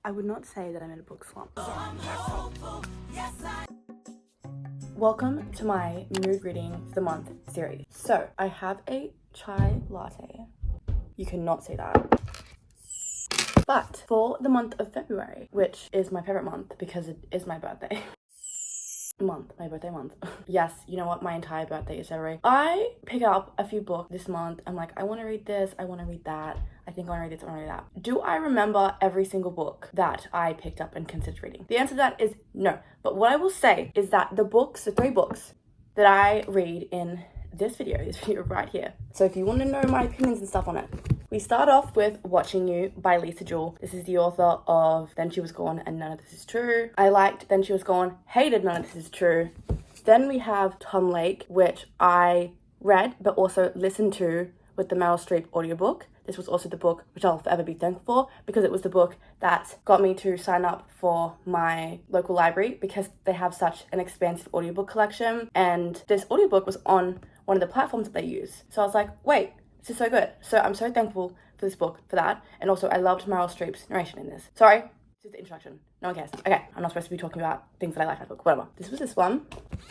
I would not say that I'm in a book slump. Welcome to my mood reading of the month series. So I have a chai latte. You cannot see that. But for the month of February, which is my favorite month because it is my birthday. My birthday month. Yes, you know what? My entire birthday is February. I pick up a few books this month. I'm like, I want to read this. I want to read that. I think I want to read this. I want to read that. Do I remember every single book that I picked up and considered reading? The answer to that is no. But what I will say is that the 3 books that I read in this video right here. So if you want to know my opinions and stuff on it, we start off with Watching You by Lisa Jewell. This is the author of Then She Was Gone and None of This Is True. I liked Then She Was Gone, hated None of This Is True. Then we have Tom Lake, which I read but also listened to with the Meryl Streep audiobook. This was also the book which I'll forever be thankful for because it was the book that got me to sign up for my local library because they have such an expansive audiobook collection, and this audiobook was on one of the platforms that they use. So I was like, wait, this is so good. So I'm so thankful for this book for that. And also I loved Meryl Streep's narration in this. Sorry, this is the introduction. No one cares. Okay, I'm not supposed to be talking about things that I like in the book, whatever. This was this one.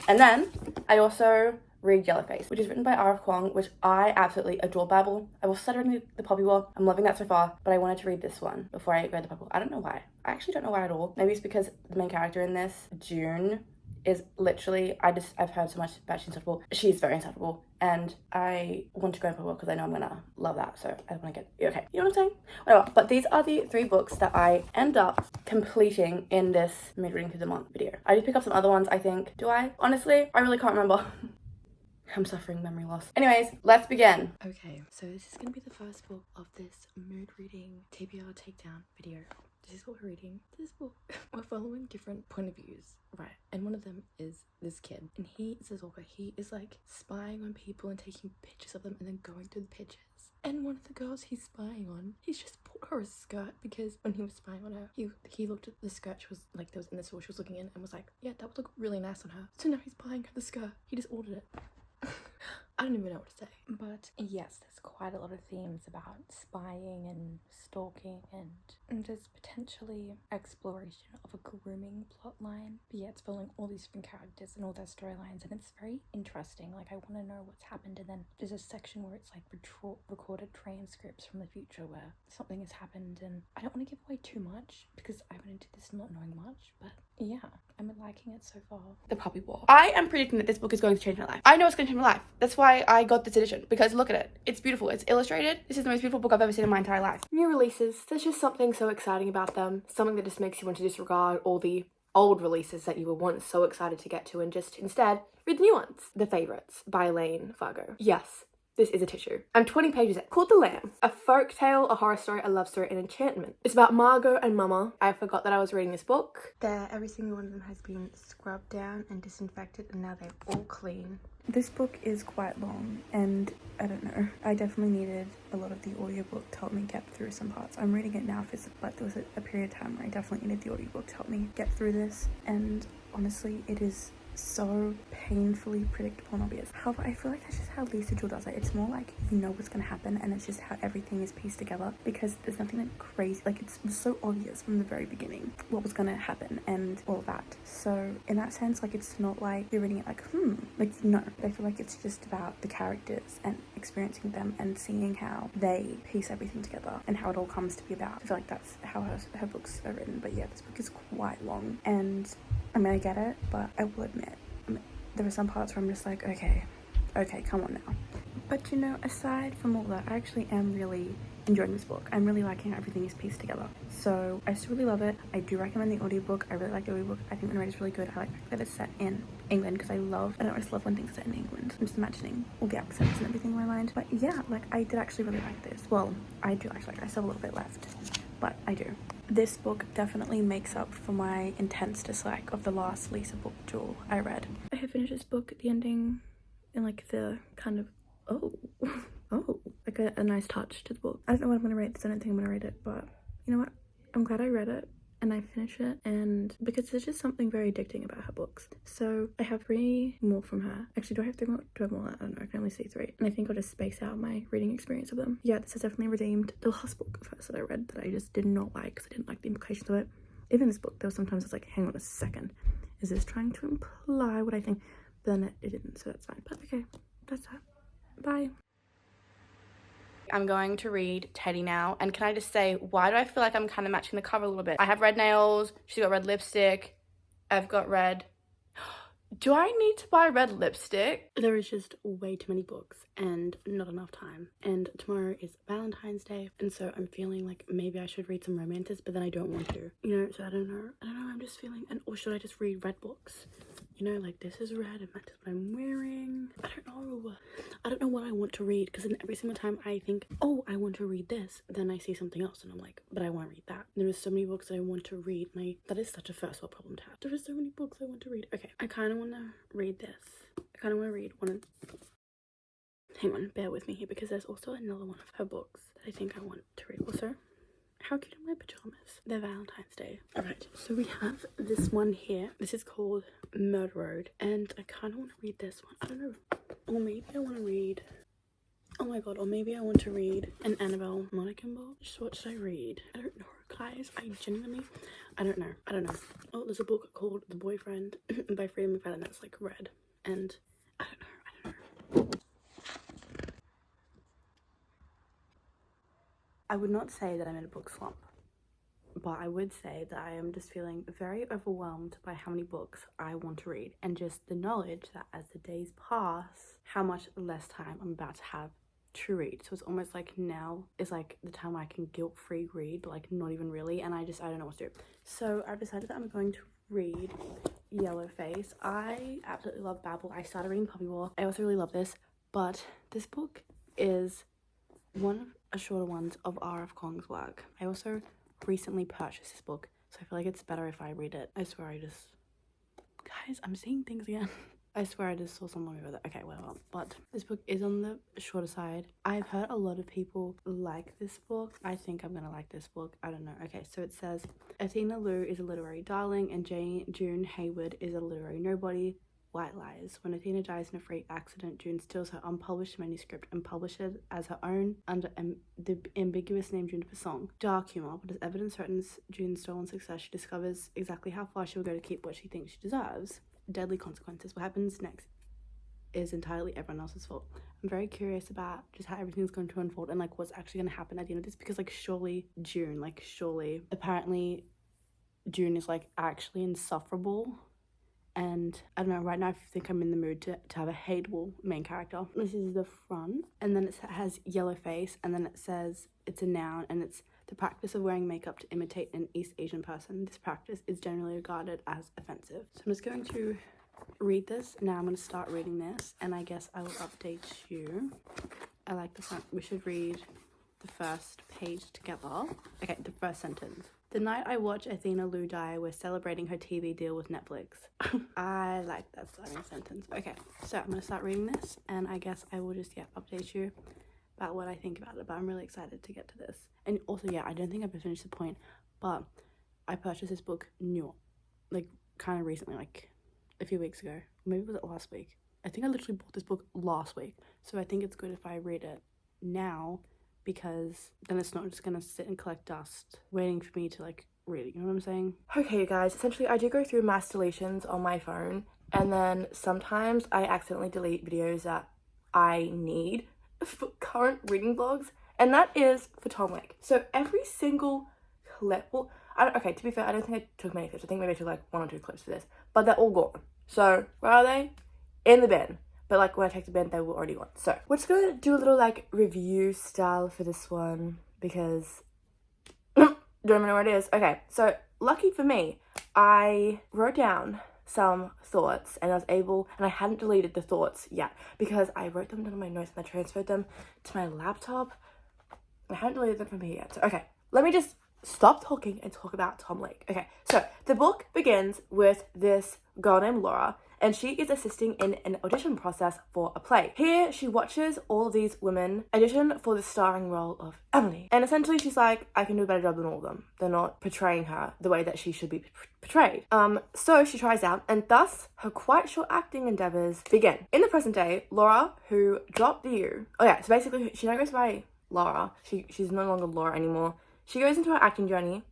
And then I also read Yellowface, which is written by R.F. Kuang, which I absolutely adore. Babel. I will start reading the Poppy War. I'm loving that so far, but I wanted to read this one before I read the Poppy War. I don't know why. I actually don't know why at all. Maybe it's because the main character in this, June, is literally, I've heard so much about she's insufferable. She's very insufferable, and I want to go for a walk because I know I'm gonna love that, so I want to get, okay, you know what I'm saying? Whatever, but these are the 3 books that I end up completing in this mid reading through the month video. I did pick up some other ones, I think. Do I? Honestly, I really can't remember. I'm suffering memory loss. Anyways, let's begin. Okay, so this is gonna be the first book of this mood reading TBR takedown video. This is what we're reading. This book, we're following different point of views, right? And one of them is this kid, and he is a stalker. He is like spying on people and taking pictures of them and then going through the pictures. And one of the girls he's spying on, he's just bought her a skirt because when he was spying on her, he looked at the skirt she was like, there was in the store she was looking in, and was like, yeah, that would look really nice on her. So now he's buying her the skirt. He just ordered it. I don't even know what to say. But yes, there's quite a lot of themes about spying and stalking and just potentially exploration of a grooming plotline. But yeah, it's following all these different characters and all their storylines, and it's very interesting. Like, I want to know what's happened, and then there's a section where it's like recorded transcripts from the future where something has happened, and I don't want to give away too much because I went into this not knowing much, but yeah, I'm liking it so far. The Poppy War. I am predicting that this book is going to change my life. I know it's going to change my life. That's why I got this edition, because look at it. It's beautiful. It's illustrated. This is the most beautiful book I've ever seen in my entire life. New releases. There's just something so exciting about them. Something that just makes you want to disregard all the old releases that you were once so excited to get to and just instead read the new ones. The Favourites by Lane Fargo. Yes. This is a tissue. I'm 20 pages in. Called The Lamb. A folk tale, a horror story, a love story, an enchantment. It's about Margot and Mama. I forgot that I was reading this book. Every single one of them has been scrubbed down and disinfected, and now they're all clean. This book is quite long, and I don't know. I definitely needed a lot of the audiobook to help me get through some parts. I'm reading it now, but there was a period of time where I definitely needed the audiobook to help me get through this, and honestly, it is so painfully predictable and obvious. However, I feel like that's just how Lisa Jewell does it. It's more like you know what's going to happen, and it's just how everything is pieced together, because there's nothing like crazy. Like, it's so obvious from the very beginning what was going to happen and all that. So in that sense, like, it's not like you're reading it like like, no. I feel like it's just about the characters and experiencing them and seeing how they piece everything together and how it all comes to be about. I feel like that's how her books are written. But yeah, this book is quite long, and I mean, I get it, but I will admit, there are some parts where I'm just like, okay, come on now. But you know, aside from all that, I actually am really enjoying this book. I'm really liking how everything is pieced together. So I still really love it. I do recommend the audiobook. I really like the audiobook. I think the narrator is really good. I like that it's set in England, because I just love when things are set in England. I'm just imagining all the accents and everything in my mind. But yeah, like, I did actually really like this. Well, I do actually like it. I still have a little bit left, but I do. This book definitely makes up for my intense dislike of the last Lisa Jewell I read. I have finished this book at the ending in like the kind of, like a nice touch to the book. I don't know what I'm going to rate this. I don't think I'm going to rate it, but you know what? I'm glad I read it. and I finish it, and because there's just something very addicting about her books. So I have 3 more from her. Actually, do I have 3 more? Do I have more? I don't know, I can only see 3. And I think I'll just space out my reading experience of them. Yeah, this has definitely redeemed the last book of hers that I read that I just did not like because I didn't like the implications of it. Even this book, there was sometimes it's like, hang on a second, is this trying to imply what I think? But then it didn't, so that's fine. But okay, that's that. Bye. I'm going to read Teddy now, and can I just say, why do I feel like I'm kind of matching the cover a little bit? I have red nails, she's got red lipstick, I've got red. Do I need to buy red lipstick? There is just way too many books and not enough time. And tomorrow is Valentine's Day, and so I'm feeling like maybe I should read some romances, but then I don't want to. You know, so I don't know, I'm just feeling, or should I just read red books? You know, like this is red and matches what I'm wearing. I don't know what I want to read, because then every single time I think, oh, I want to read this, then I see something else and I'm like, but I want to read that. There are so many books that I want to read, and that is such a first world problem to have. There are so many books I want to read. Okay, I kind of want to read this. I kind of want to read one. Hang on, bear with me here, because there's also another one of her books that I think I want to read. Also, how cute are my pajamas? They're Valentine's Day. Alright, so we have this one here. This is called Murder Road, and I kind of want to read this one. I don't know. Or maybe I want to read... Oh my god, or maybe I want to read an Annabelle Monaghan book. What should I read? I don't know, guys. I don't know. Oh, there's a book called The Boyfriend by Freida McFadden that's like red. And I don't know. I would not say that I'm in a book slump, but I would say that I am just feeling very overwhelmed by how many books I want to read, and just the knowledge that as the days pass, how much less time I'm about to have to read. So it's almost like now is like the time I can guilt-free read, but like not even really, and I don't know what to do. So I've decided that I'm going to read Yellowface. I absolutely love Babel. I started reading Puppy War. I also really love this, but this book is one of the shorter ones of R.F. Kuang's work. I also recently purchased this book, so I feel like it's better if I read it. I swear guys, I'm seeing things again. I swear I just saw someone over there. Okay, whatever. But this book is on the shorter side. I've heard a lot of people like this book. I think I'm gonna like this book. I don't know. Okay, so it says, Athena Liu is a literary darling and June Hayward is a literary nobody. White lies. When Athena dies in a freak accident, June steals her unpublished manuscript and publishes it as her own under the ambiguous name Juniper Song. Dark humor, but as evidence threatens June's stolen success, she discovers exactly how far she will go to keep what she thinks she deserves. Deadly consequences. What happens next is entirely everyone else's fault. I'm very curious about just how everything's going to unfold and like what's actually going to happen at the end of this, because like surely apparently June is like actually insufferable. And I don't know, right now I think I'm in the mood to have a hateable main character. This is the front, and then it has yellow face, and then it says it's a noun, and it's the practice of wearing makeup to imitate an East Asian person. This practice is generally regarded as offensive. So I'm just going to read this. Now I'm going to start reading this, and I guess I will update you. I like the front. We should read the first page together. Okay, the first sentence. The night I watch Athena Liu die, we're celebrating her TV deal with Netflix. I like that starting sentence. Okay, so I'm going to start reading this, and I guess I will just, update you about what I think about it, but I'm really excited to get to this. And also, I don't think I've finished the point, but I purchased this book kind of recently, like a few weeks ago. Maybe was it last week? I think I literally bought this book last week, so I think it's good if I read it now, because then it's not just gonna sit and collect dust waiting for me to like read it, you know what I'm saying? Okay, you guys, essentially I do go through mass deletions on my phone, and then sometimes I accidentally delete videos that I need for current reading vlogs, and that is for Tom Lake. So every single clip, well, okay, to be fair, I don't think I took many clips. I think maybe I took like 1 or 2 clips for this, but they're all gone. So where are they? In the bin. But like when I checked the bin, they were already gone. So we're just gonna do a little like review style for this one, because don't even know what it is. Okay, so lucky for me, I wrote down some thoughts, and I hadn't deleted the thoughts yet, because I wrote them down on my notes and I transferred them to my laptop. I haven't deleted them from here yet. So okay, let me just stop talking and talk about Tom Lake. Okay, so the book begins with this girl named Laura, and she is assisting in an audition process for a play. Here, she watches all of these women audition for the starring role of Emily. And essentially she's like, I can do a better job than all of them. They're not portraying her the way that she should be portrayed. So she tries out, and thus her quite short acting endeavors begin. In the present day, Laura, who dropped the U, so basically she now goes by Laura. She's no longer Laura anymore. She goes into her acting journey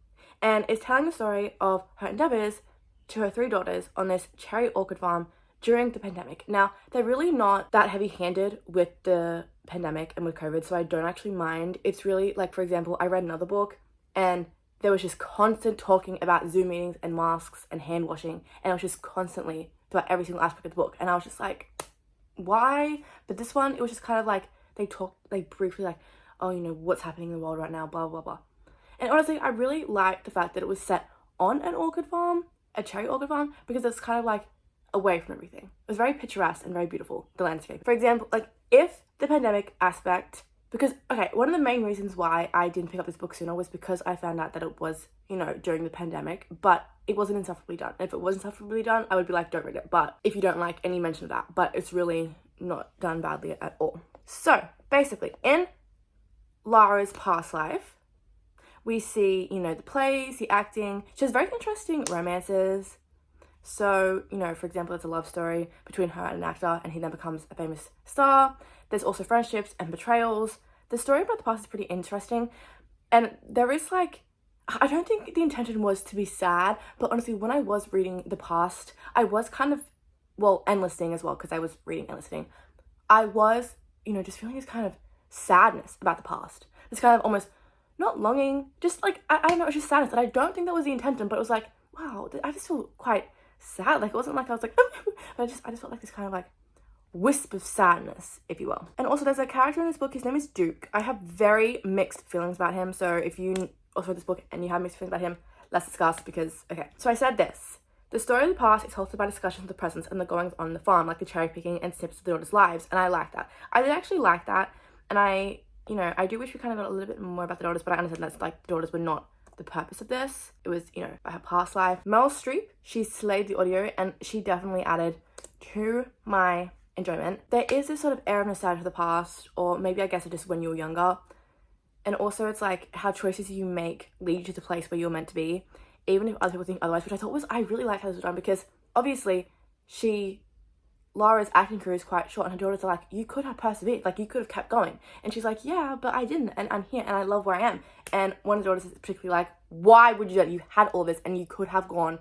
and is telling the story of her endeavors to her 3 daughters on this cherry orchid farm during the pandemic. Now, they're really not that heavy-handed with the pandemic and with COVID, so I don't actually mind. It's really, like, for example, I read another book and there was just constant talking about Zoom meetings and masks and hand washing, and it was just constantly throughout every single aspect of the book, and I was just like, why? But this one, it was just kind of like, they talked, like, briefly, like, oh, you know, what's happening in the world right now, blah, blah, blah. And honestly, I really liked the fact that it was set on an orchid farm, a cherry orchid farm, because it's kind of like away from everything. It was very picturesque and very beautiful, the landscape. For example, like, if the pandemic aspect, because, okay, one of the main reasons why I didn't pick up this book sooner was because I found out that it was, you know, during the pandemic, but it wasn't insufferably done. If it was insufferably done, I would be like, don't read it. But if you don't like any mention of that, but it's really not done badly at all. So basically, in Lara's past life, we see, you know, the plays, the acting. She has very interesting romances. So, you know, for example, it's a love story between her and an actor, and he then becomes a famous star. There's also friendships and betrayals. The story about the past is pretty interesting. And there is, like, I don't think the intention was to be sad, but honestly, when I was reading the past, I was kind of, well, and listening as well, because I was reading and listening, I was, you know, just feeling this kind of sadness about the past. This kind of almost, not longing, just like, I don't know, it's just sadness. And I don't think that was the intention, but it was like, wow, I just feel quite sad. Like, it wasn't like I was like, but I just felt like this kind of like wisp of sadness, if you will. And also, there's a character in this book, his name is Duke. I have very mixed feelings about him, so if you also read this book and you have mixed feelings about him, let's discuss, because, okay. So I said this. The story of the past is hosted by discussions of the present and the goings on in the farm, like the cherry picking and snips of the daughters' lives, and I like that. I did actually like that, and I do wish we kind of got a little bit more about the daughters, but I understand that's, like, the daughters were not the purpose of this. It was, you know, her past life. Meryl Streep, she slayed the audio, and she definitely added to my enjoyment. There is this sort of air of nostalgia for the past, or maybe I guess it's just when you were younger. And also it's like how choices you make lead you to the place where you're meant to be, even if other people think otherwise, which I thought was, I really liked how this was done, because obviously Laura's acting career is quite short, and her daughters are like, you could have persevered, like, you could have kept going. And she's like, yeah, but I didn't, and I'm here, and I love where I am. And one of the daughters is particularly like, why would you do that? You had all this, and you could have gone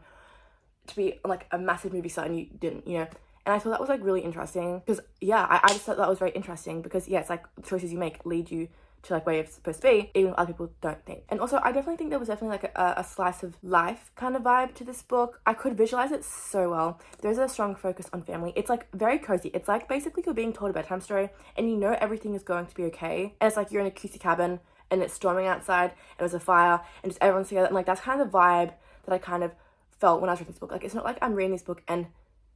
to be, like, a massive movie star, and you didn't, you know? And I thought that was, like, really interesting, because, yeah, I just thought that was very interesting, because, yeah, it's like, the choices you make lead you to, like, where you're supposed to be, even if other people don't think. And also, I definitely think there was definitely, like, a slice of life kind of vibe to this book. I could visualize it so well. There's a strong focus on family. It's, like, very cozy. It's, like, basically you're being told a bedtime story, and you know everything is going to be okay. And it's, like, you're in a cutesy cabin, and it's storming outside, and there's a fire, and just everyone's together. And, like, that's kind of the vibe that I kind of felt when I was reading this book. Like, it's not like I'm reading this book and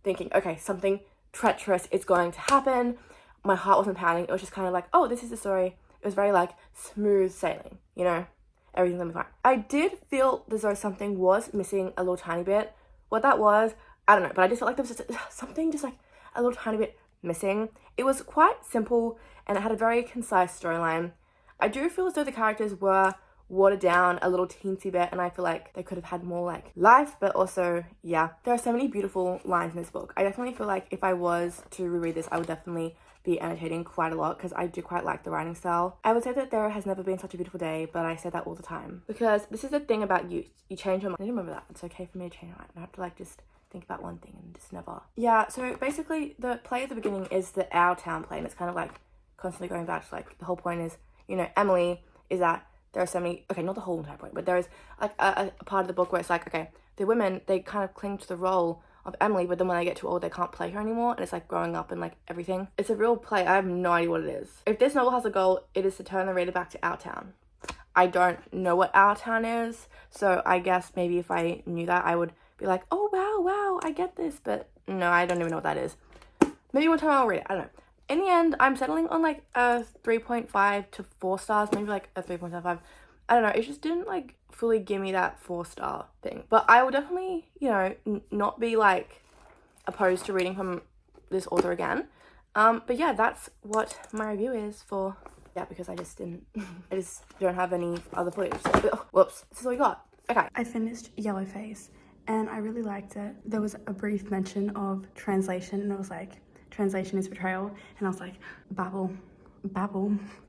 thinking, okay, something treacherous is going to happen. My heart wasn't pounding. It was just kind of like, oh, this is the story. It was very, like, smooth sailing, you know? Everything will be fine. I did feel as though something was missing a little tiny bit. What that was, I don't know, but I just felt like there was just something just, like, a little tiny bit missing. It was quite simple, and it had a very concise storyline. I do feel as though the characters were watered down a little teensy bit, and I feel like they could have had more, like, life, but also, yeah. There are so many beautiful lines in this book. I definitely feel like if I was to reread this, I would definitely be annotating quite a lot, because I do quite like the writing style. I would say that there has never been such a beautiful day, but I say that all the time, because this is the thing about youth. You change your mind. I need to remember that. It's okay for me to change my mind. I have to, like, just think about one thing and just never. Yeah, so basically the play at the beginning is the Our Town play, and it's kind of like constantly going back to, like, the whole point is, you know, Emily is that there are so many, okay, not the whole entire point, but there is, like, a part of the book where it's like, okay, the women, they kind of cling to the role of Emily, but then when they get too old, they can't play her anymore, and it's like growing up and, like, everything. It's a real play. I have no idea what it is. If this novel has a goal, it is to turn the reader back to Our Town. I don't know what Our Town is, so I guess maybe if I knew that, I would be like, oh, wow, I get this, but no, I don't even know what that is. Maybe one time I'll read it, I don't know. In the end, I'm settling on, like, a 3.5 to 4 stars, maybe, like, a 3.75. I don't know, it just didn't, like, fully give me that 4-star thing. But I will definitely, you know, not be, like, opposed to reading from this author again. But yeah, that's what my review is for, yeah, because I just don't have any other footage. So, oh, whoops, this is all we got. Okay. I finished Yellowface and I really liked it. There was a brief mention of translation and it was like, translation is betrayal. And I was like, babble.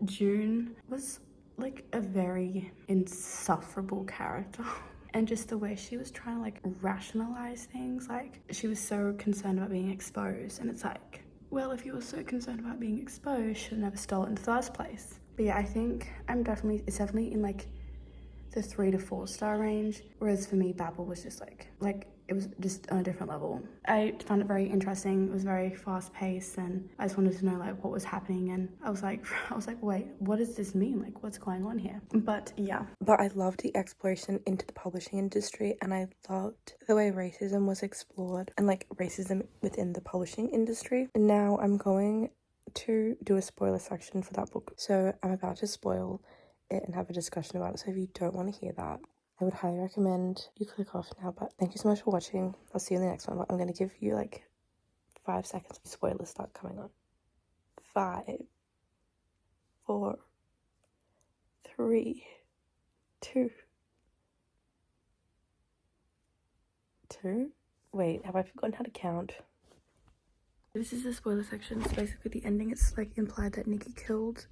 June was like a very insufferable character. And just the way she was trying to like rationalize things, like she was so concerned about being exposed, and it's like, well, if you were so concerned about being exposed, you should have never stole it in the first place. But yeah, I think it's definitely in like the 3 to 4 star range, whereas for me Babel was just like it was just on a different level. I found it very interesting. It was very fast paced and I just wanted to know like what was happening, and I was like wait, what does this mean, like what's going on here? But yeah, but I loved the exploration into the publishing industry, and I loved the way racism was explored and like racism within the publishing industry. And now I'm going to do a spoiler section for that book, so I'm about to spoil it and have a discussion about it. So if you don't want to hear that, I would highly recommend you click off now. But thank you so much for watching. I'll see you in the next one. But I'm going to give you like 5 seconds. Spoilers start coming on. 5, 4, 3, 2. Wait, have I forgotten how to count? This is the spoiler section. So basically the ending, it's like implied that Nikki killed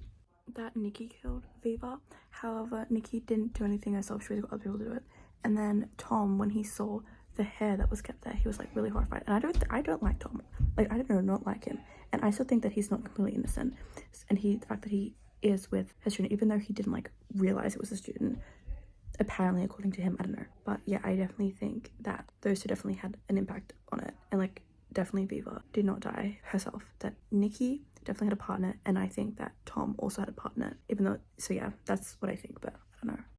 Viva. However, Nikki didn't do anything herself. She really got other people to do it. And then Tom, when he saw the hair that was kept there, he was like really horrified. And I don't like Tom. Like, I don't not like him. And I still think that he's not completely innocent. And the fact that he is with his student, even though he didn't like realize it was a student, apparently according to him, I don't know. But yeah, I definitely think that those two definitely had an impact on it. And like, definitely Viva did not die herself. That Nikki definitely had a partner, and I think that Tom also had a partner, even though, so yeah, that's what I think. But